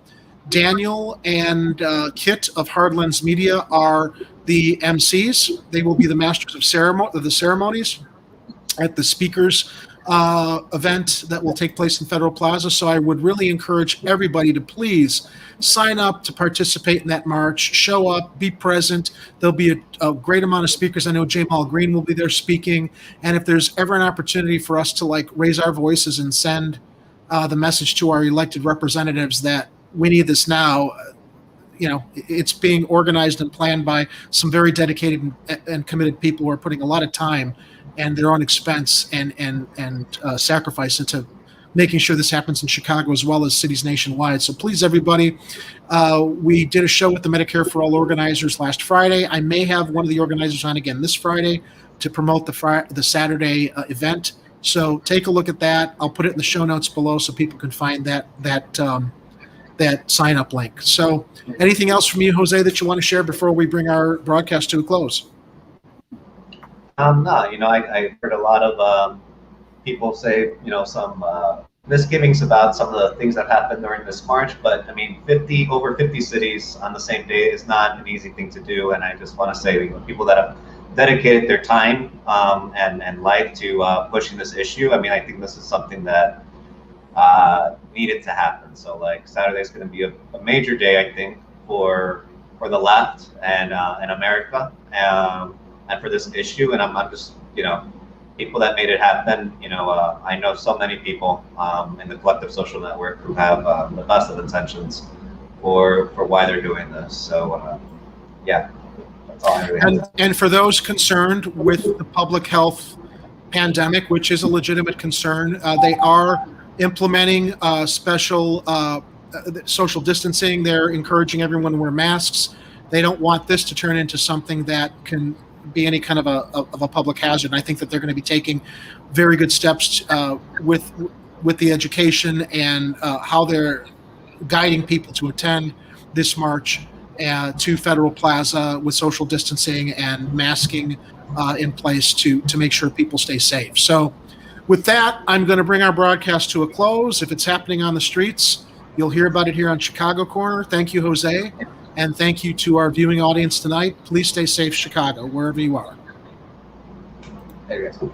Daniel and Kit of Hardlands Media are the MCs. They will be the masters of the ceremonies at the speakers event that will take place in Federal Plaza. So I would really encourage everybody to please sign up to participate in that march. Show up, be present. There'll be a great amount of speakers. I know Jamal Green will be there speaking. And if there's ever an opportunity for us to, like, raise our voices and send the message to our elected representatives that we need this now. It's being organized and planned by some very dedicated and committed people who are putting a lot of time and their own expense and sacrifice into making sure this happens in Chicago as well as cities nationwide. So please, everybody, we did a show with the Medicare for All organizers last Friday. I may have one of the organizers on again this Friday to promote the Saturday event. So take a look at that. I'll put it in the show notes below so people can find that sign up link. So anything else from you, Jose, that you want to share before we bring our broadcast to a close? No, I heard a lot of people say, some misgivings about some of the things that happened during this march, but I mean, over 50 cities on the same day is not an easy thing to do. And I just want to say, people that have dedicated their time and life to pushing this issue, I mean, I think this is something that needed to happen. So like Saturday is going to be a major day, I think, for the left and America and for this issue. And I'm just, people that made it happen. I know so many people in the collective social network who have the best of intentions for why they're doing this. So yeah, that's all I really have to say. And for those concerned with the public health pandemic, which is a legitimate concern, they are implementing special social distancing. They're encouraging everyone to wear masks. They don't want this to turn into something that can be any kind of a public hazard. And I think that they're going to be taking very good steps with the education and how they're guiding people to attend this march to Federal Plaza with social distancing and masking in place to make sure people stay safe. So with that, I'm going to bring our broadcast to a close. If it's happening on the streets, you'll hear about it here on Chicago Corner. Thank you, Jose. And thank you to our viewing audience tonight. Please stay safe, Chicago, wherever you are. There you go.